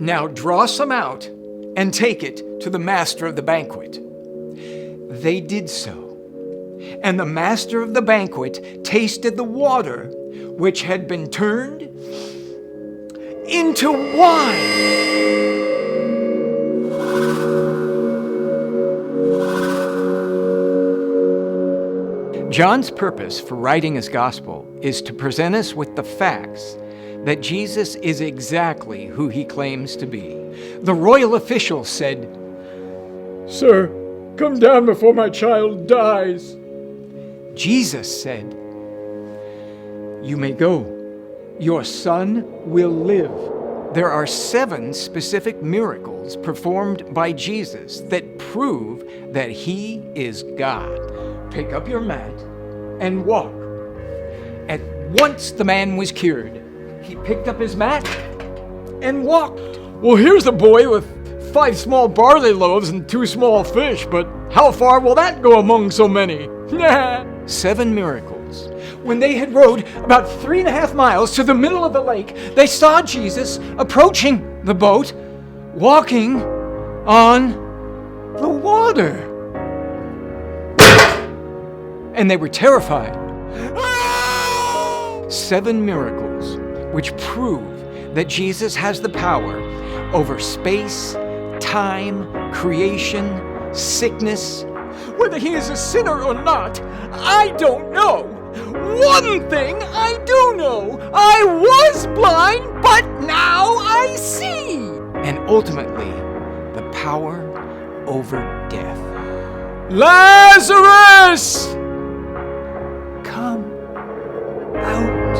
Now draw some out and take it to the master of the banquet." They did so. And the master of the banquet tasted the water, which had been turned into wine. John's purpose for writing his gospel is to present us with the facts that Jesus is exactly who he claims to be. The royal official said, "Sir, come down before my child dies." Jesus said, "You may go. Your son will live." There are 7 specific miracles performed by Jesus that prove that he is God. "Pick up your mat and walk." At once the man was cured. He picked up his mat and walked. "Well, here's a boy with 5 small barley loaves and 2 small fish, but how far will that go among so many?" 7 miracles. When they had rowed about 3.5 miles to the middle of the lake, they saw Jesus approaching the boat, walking on the water. And they were terrified. 7 miracles which prove that Jesus has the power over space, time, creation, sickness. Whether he is a sinner or not, I don't know. One thing I do know: I was blind, but now I see. And ultimately, the power over death. "Lazarus, come out."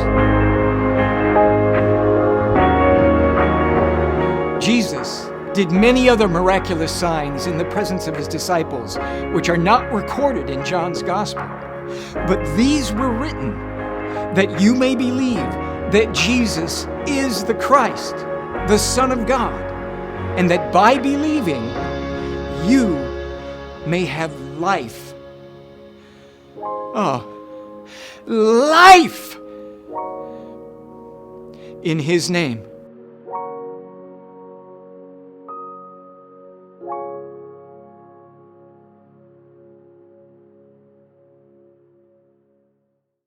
Jesus did many other miraculous signs in the presence of his disciples, which are not recorded in John's Gospel. But these were written that you may believe that Jesus is the Christ, the Son of God, and that by believing, you may have life. Life! In his name.